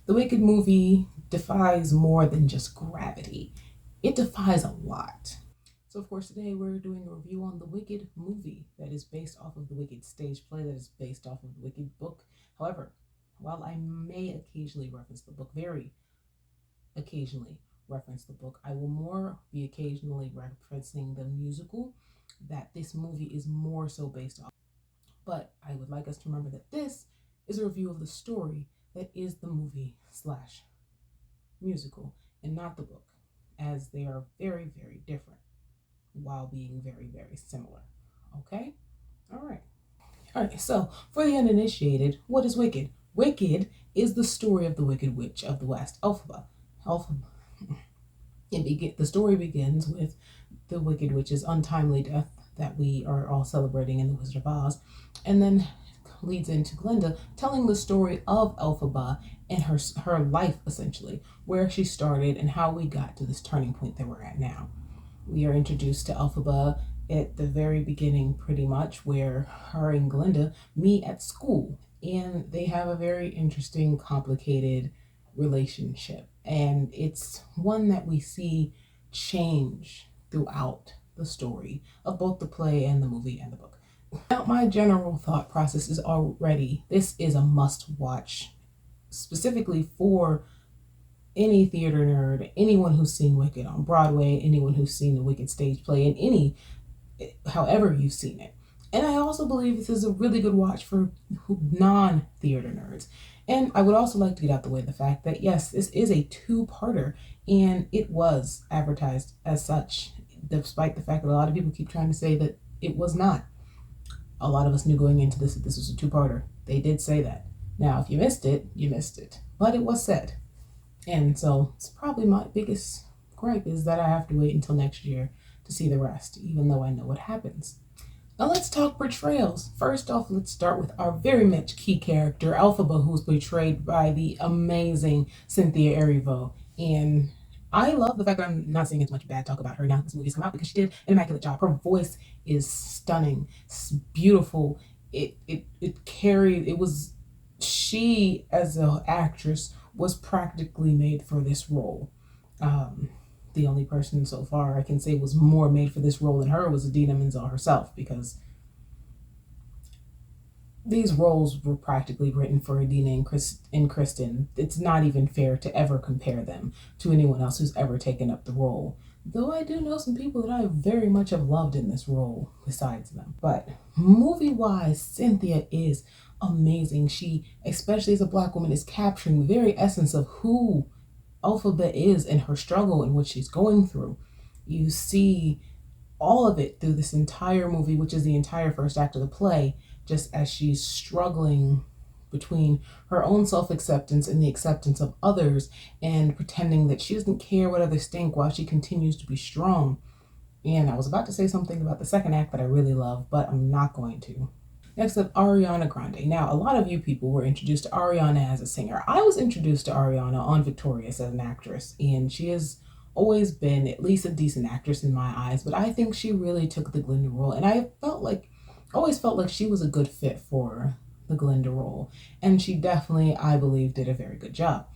The Wicked movie defies more than just gravity. It defies a lot. So, of course, today we're doing a review on the Wicked movie that is based off of the Wicked stage play that is based off of the Wicked book. However, while I may occasionally reference the book, very occasionally reference the book, I will more be occasionally referencing the musical that this movie is more so based off. But I would like us to remember that this is a review of the story that is the movie slash musical and not the book, as they are very, very different while being very, very similar. Okay? All right. All right. So, for the uninitiated, what is Wicked? Wicked is the story of the Wicked Witch of the West, Elphaba. Elphaba. The story begins with the Wicked Witch's untimely death that we are all celebrating in The Wizard of Oz, and then leads into Glinda telling the story of Elphaba and her life, essentially, where she started and how we got to this turning point that we're at now. We are introduced to Elphaba at the very beginning, pretty much, where her and Glinda meet at school, and they have a very interesting, complicated relationship, and it's one that we see change throughout the story of both the play and the movie and the book. Now, my general thought process is already this is a must watch, specifically for any theater nerd, anyone who's seen Wicked on Broadway, anyone who's seen the Wicked stage play, in any, however you've seen it. And I also believe this is a really good watch for non theater nerds. And I would also like to get out the way the fact that, yes, this is a two-parter, and it was advertised as such, despite the fact that a lot of people keep trying to say that it was not. A lot of us knew going into this that this was a two-parter. They did say that. Now, if you missed it, you missed it. But it was said. And so it's probably my biggest gripe is that I have to wait until next year to see the rest, even though I know what happens. Now let's talk portrayals. First off, let's start with our very much key character, Elphaba, who's portrayed by the amazing Cynthia Erivo. And I love the fact that I'm not seeing as much bad talk about her now that this movie's come out, because she did an immaculate job. Her voice is stunning, it's beautiful. It carried. It was she as an actress was practically made for this role. Um, the only person so far I can say was more made for this role than her was Adina Menzel herself, because these roles were practically written for Adina and Kristen. It's not even fair to ever compare them to anyone else who's ever taken up the role. Though I do know some people that I very much have loved in this role besides them. But movie-wise, Cynthia is amazing. She, especially as a Black woman, is capturing the very essence of who Elphaba is and her struggle and what she's going through. You see all of it through this entire movie, which is the entire first act of the play, just as she's struggling between her own self acceptance and the acceptance of others, and pretending that she doesn't care what others think while she continues to be strong. And I was about to say something about the second act that I really love, but I'm not going to. Next up, Ariana Grande. Now, a lot of you people were introduced to Ariana as a singer. I was introduced to Ariana on Victorious as an actress, and she has always been at least a decent actress in my eyes, but I think she really took the Glinda role, and always felt like she was a good fit for the Glinda role, and she definitely, I believe, did a very good job.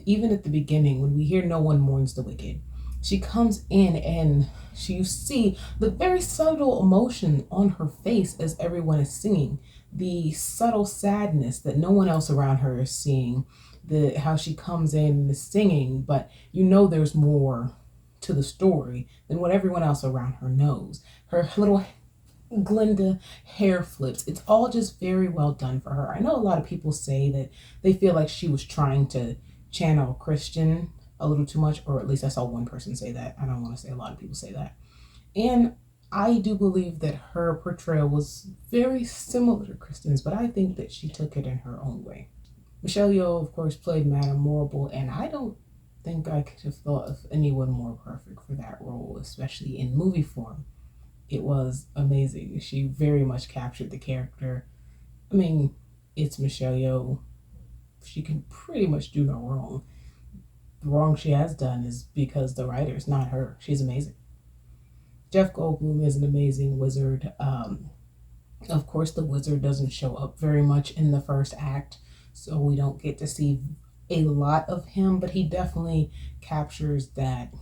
Even at the beginning, when we hear No One Mourns the Wicked, she comes in and you see the very subtle emotion on her face as everyone is singing, the subtle sadness that no one else around her is seeing, how she comes in and is singing, but you know there's more to the story than what everyone else around her knows. Her little Glinda hair flips. It's all just very well done for her. I know a lot of people say that they feel like she was trying to channel Christian a little too much, or at least I saw one person say that. I don't want to say a lot of people say that. And I do believe that her portrayal was very similar to Kristen's, but I think that she took it in her own way. Michelle Yeoh, of course, played Madame Morrible, and I don't think I could have thought of anyone more perfect for that role, especially in movie form. It was amazing. She very much captured the character. I mean, it's Michelle Yeoh. She can pretty much do no wrong. The wrong she has done is because the writer's not her. She's amazing. Jeff Goldblum is an amazing wizard. Of course, the wizard doesn't show up very much in the first act, so we don't get to see a lot of him, but he definitely captures that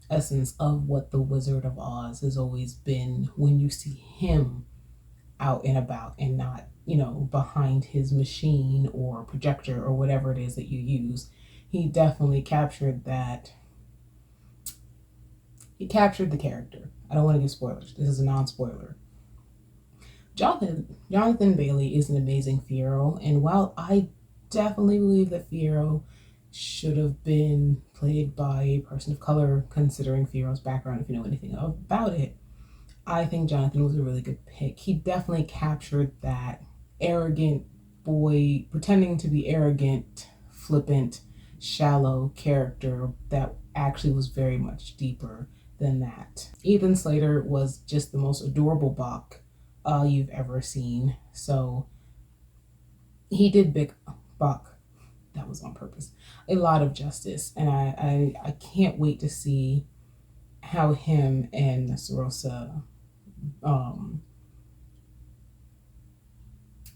essence of what the Wizard of Oz has always been when you see him out and about and not, behind his machine or projector or whatever it is that you use. He definitely captured that. He captured the character. I don't want to give spoilers. This is a non-spoiler. Jonathan Bailey is an amazing Fiyero, and while I definitely believe that Fiyero should have been played by a person of color, considering Fiyero's background, if you know anything about it, I think Jonathan was a really good pick. He definitely captured that arrogant boy, pretending to be arrogant, flippant, shallow character that actually was very much deeper than that. Ethan Slater was just the most adorable Bach you've ever seen. So he did Big Bach, that was on purpose, a lot of justice. And I can't wait to see how him and Nessarosa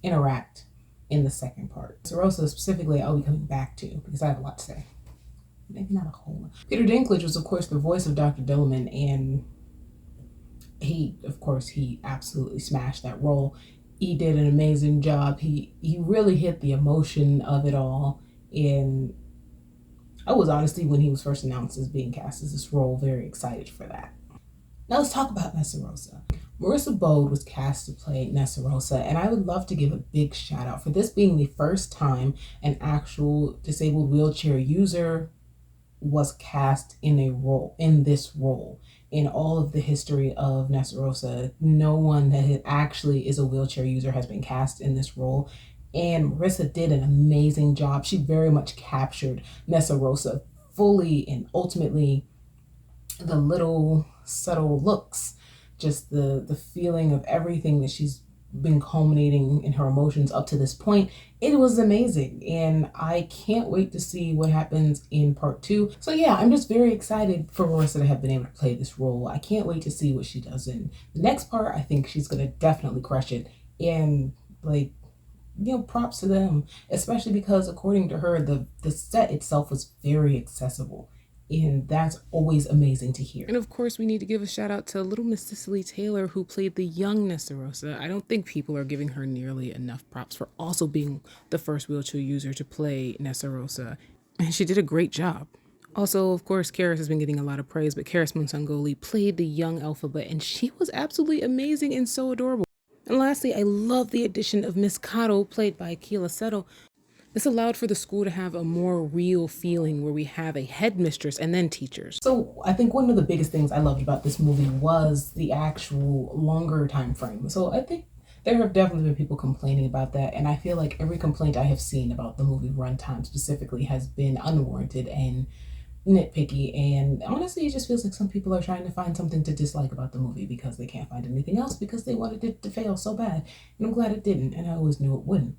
interact in the second part. Nessarosa specifically, I'll be coming back to because I have a lot to say. Maybe not a whole lot. Peter Dinklage was, of course, the voice of Dr. Dilliman, and he absolutely smashed that role. He did an amazing job. He really hit the emotion of it all. And I was honestly, when he was first announced as being cast as this role, very excited for that. Now let's talk about Nessarosa. Marissa Bode was cast to play Nessarosa, and I would love to give a big shout out for this being the first time an actual disabled wheelchair user was cast in this role. In all of the history of Nessarosa, no one that actually is a wheelchair user has been cast in this role. And Marissa did an amazing job. She very much captured Nessarosa fully, and ultimately the little subtle looks, just the feeling of everything that she's been culminating in her emotions up to this point. It was amazing, and I can't wait to see what happens in part 2. So yeah, I'm just very excited for Marissa to have been able to play this role. I can't wait to see what she does in the next part. I think she's gonna definitely crush it, and props to them, especially because according to her, the set itself was very accessible. And that's always amazing to hear. And of course, we need to give a shout out to little Miss Cicely Taylor, who played the young Nessarosa. I don't think people are giving her nearly enough props for also being the first wheelchair user to play Nessarosa. And she did a great job. Also, of course, Karis has been getting a lot of praise, but Karis Monsangoli played the young Elphaba, and she was absolutely amazing and so adorable. And lastly, I love the addition of Miss Kato, played by Keela Settle. This allowed for the school to have a more real feeling where we have a headmistress and then teachers. So I think one of the biggest things I loved about this movie was the actual longer time frame. So I think there have definitely been people complaining about that, and I feel like every complaint I have seen about the movie runtime specifically has been unwarranted and nitpicky, and honestly it just feels like some people are trying to find something to dislike about the movie because they can't find anything else because they wanted it to fail so bad, and I'm glad it didn't, and I always knew it wouldn't.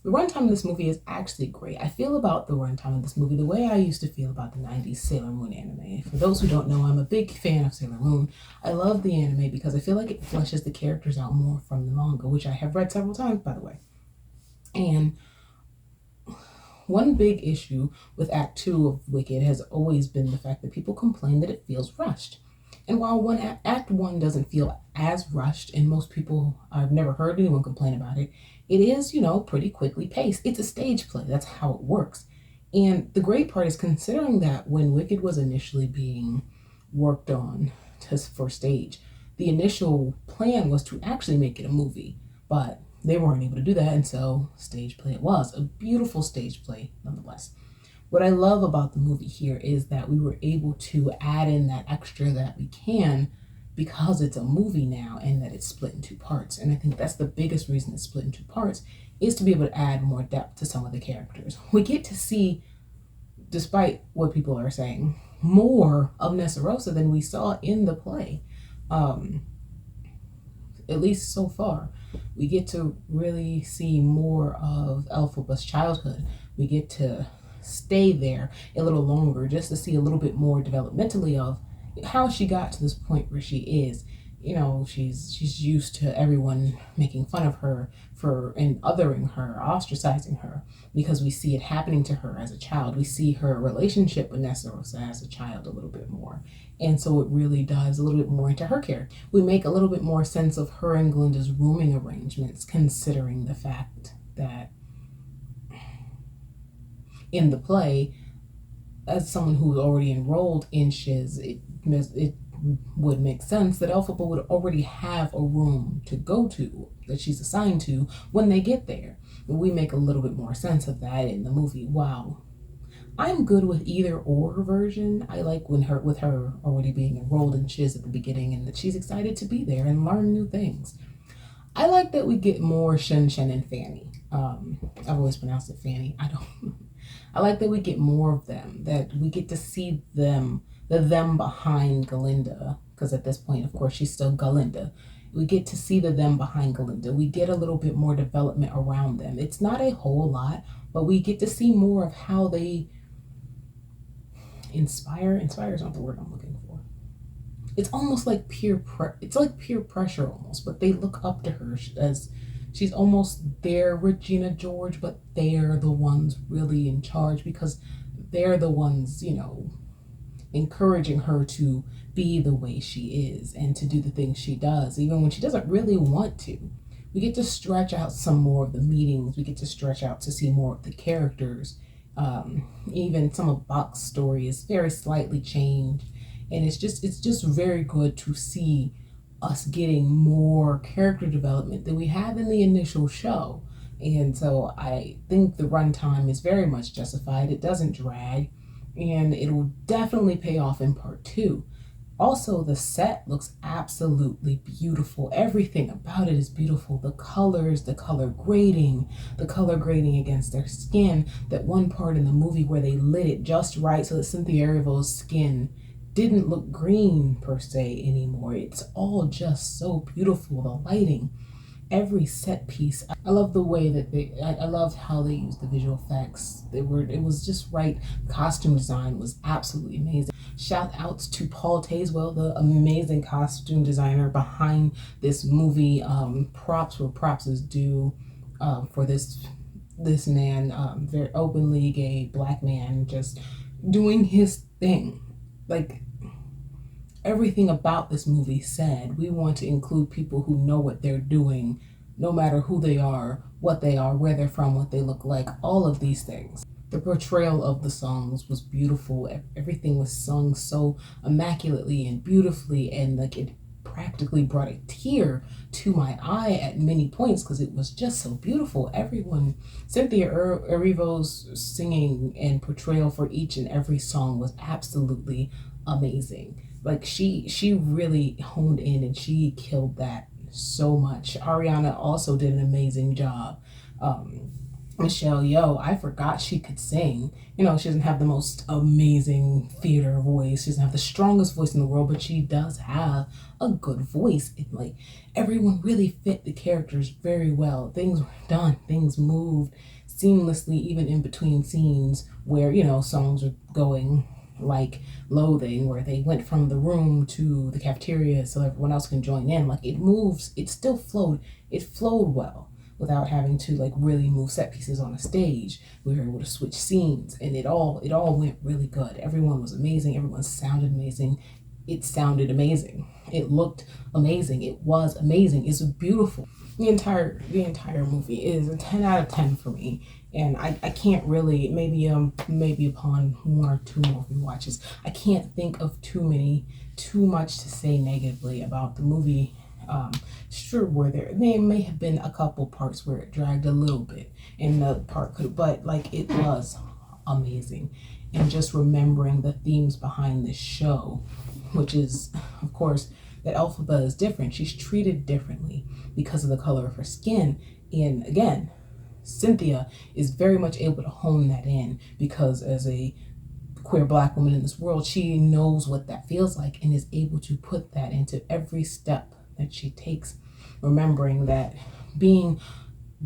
The runtime of this movie is actually great. I feel about the runtime of this movie the way I used to feel about the 90s Sailor Moon anime. For those who don't know, I'm a big fan of Sailor Moon. I love the anime because I feel like it fleshes the characters out more from the manga, which I have read several times, by the way. And one big issue with Act 2 of Wicked has always been the fact that people complain that it feels rushed. And while Act 1 doesn't feel as rushed, and most people, I've never heard anyone complain about it, it is, pretty quickly paced. It's a stage play. That's how it works. And the great part is, considering that when Wicked was initially being worked on for stage, the initial plan was to actually make it a movie, but they weren't able to do that, and so stage play it was. A beautiful stage play, nonetheless. What I love about the movie here is that we were able to add in that extra that we can because it's a movie now and that it's split in 2 parts. And I think that's the biggest reason it's split in 2 parts, is to be able to add more depth to some of the characters. We get to see, despite what people are saying, more of Nessarosa than we saw in the play. At least so far. We get to really see more of Elphaba's childhood. We get to stay there a little longer just to see a little bit more developmentally of how she got to this point where she is. she's used to everyone making fun of her and othering her, ostracizing her, because we see it happening to her as a child. We see her relationship with Nessa as a child a little bit more. And so it really dives a little bit more into her character. We make a little bit more sense of her and Glinda's rooming arrangements, considering the fact that in the play, as someone who's already enrolled in Shiz, it would make sense that Elphaba would already have a room to go to that she's assigned to when they get there. We make a little bit more sense of that in the movie. Wow. I'm good with either or version. I like with her already being enrolled in Shiz at the beginning and that she's excited to be there and learn new things. I like that we get more Shen and Fanny. I've always pronounced it Fanny. I like that we get more of them, that we get to see them, the them behind Galinda, because at this point, of course, she's still Galinda. We get to see the them behind Galinda. We get a little bit more development around them. It's not a whole lot, but we get to see more of how they inspire is not the word I'm looking for. It's almost like peer pressure almost, but they look up to her as she's almost their Regina George, but they're the ones really in charge because they're the ones, encouraging her to be the way she is and to do the things she does, even when she doesn't really want to. We get to stretch out some more of the meetings. We get to stretch out to see more of the characters. Even some of Bach's story is very slightly changed. And it's just very good to see us getting more character development than we have in the initial show. And so I think the runtime is very much justified. It doesn't drag, and it will definitely pay off in part 2. Also, the set looks absolutely beautiful. Everything about it is beautiful. The colors, the color grading against their skin. That one part in the movie where they lit it just right so that Cynthia Erivo's skin didn't look green per se anymore. It's all just so beautiful. The lighting, every set piece. I love the way that I loved how they used the visual effects. It was just right. Costume design was absolutely amazing. Shout outs to Paul Tazewell, the amazing costume designer behind this movie. Props where props is due for this man, very openly gay black man, just doing his thing. Like, everything about this movie said we want to include people who know what they're doing, no matter who they are, what they are, where they're from, what they look like, all of these things. The portrayal of the songs was beautiful. Everything was sung so immaculately and beautifully, and like it practically brought a tear to my eye at many points because it was just so beautiful. Everyone, Cynthia Erivo's singing and portrayal for each and every song was absolutely amazing. Like she really honed in and she killed that so much. Ariana also did an amazing job. Michelle Yeoh, I forgot she could sing. She doesn't have the most amazing theater voice. She doesn't have the strongest voice in the world, but she does have a good voice. And like everyone really fit the characters very well. Things were done, things moved seamlessly, even in between scenes where, songs are going, like Loathing, where they went from the room to the cafeteria so everyone else can join in. Like it moves, it still flowed. It flowed well without having to like really move set pieces on a stage. We were able to switch scenes, and it all went really good. Everyone was amazing. Everyone sounded amazing. It sounded amazing. It looked amazing. It was amazing. It's beautiful. The entire movie is a 10 out of 10 for me. And I can't really, maybe upon one or two more rewatches, I can't think of too much to say negatively about the movie. Sure, there may have been a couple parts where it dragged a little bit, and the part but like it was amazing. And just remembering the themes behind this show, which is, of course, that Elphaba is different. She's treated differently because of the color of her skin. And again, Cynthia is very much able to hone that in because as a queer black woman in this world, she knows what that feels like and is able to put that into every step that she takes, remembering that being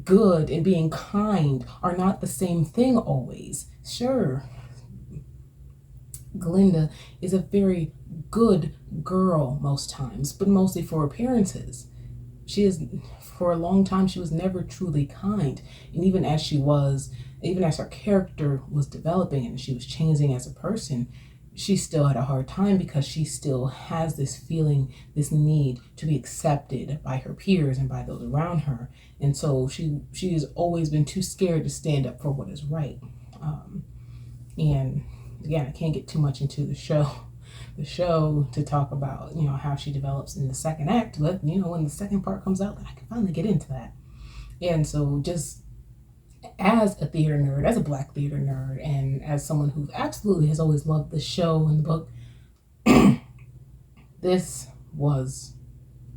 good and being kind are not the same thing always. Sure, Glinda is a very good girl most times, but mostly for appearances. She is, for a long time, she was never truly kind. And even as her character was developing and she was changing as a person, she still had a hard time because she still has this feeling, this need to be accepted by her peers and by those around her. And so she has always been too scared to stand up for what is right. And again, I can't get too much into the show to talk about, how she develops in the second act, but when the second part comes out, then I can finally get into that. And so, just as a theater nerd, as a Black theater nerd, and as someone who absolutely has always loved the show and the book, this was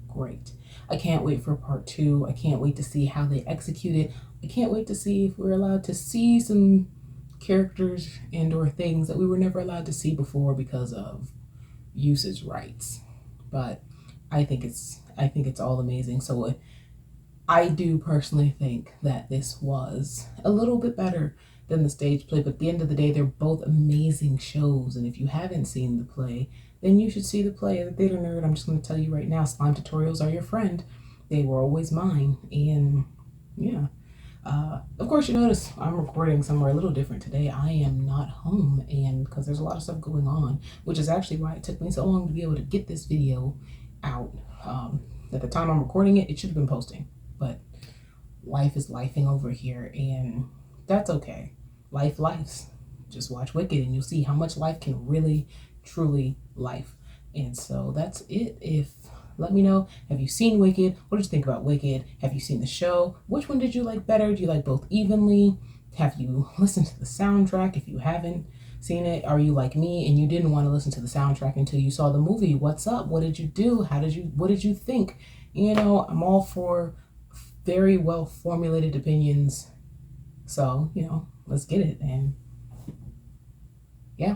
great. I can't wait for part two. I can't wait to see how they execute it. I can't wait to see if we're allowed to see some characters and or things that we were never allowed to see before because of usage rights. But I think it's all amazing. So I do personally think that this was a little bit better than the stage play, but at the end of the day, they're both amazing shows. And if you haven't seen the play, then you should see the play. As a theater nerd, I'm just going to tell you right now, slime tutorials are your friend. They were always mine. And yeah. Of course, you notice I'm recording somewhere a little different today. I am not home, and because there's a lot of stuff going on, which is actually why it took me so long to be able to get this video out. At the time I'm recording it, it should have been posting, but life is lifing over here, and that's okay. Life's. Just watch Wicked, and you'll see how much life can really, truly life. And so that's it. Let me know, have you seen Wicked? What did you think about Wicked? Have you seen the show? Which one did you like better? Do you like both evenly? Have you listened to the soundtrack? If you haven't seen it, are you like me and you didn't want to listen to the soundtrack until you saw the movie? What's up? What did you do? What did you think? I'm all for very well formulated opinions. So, let's get it. And yeah.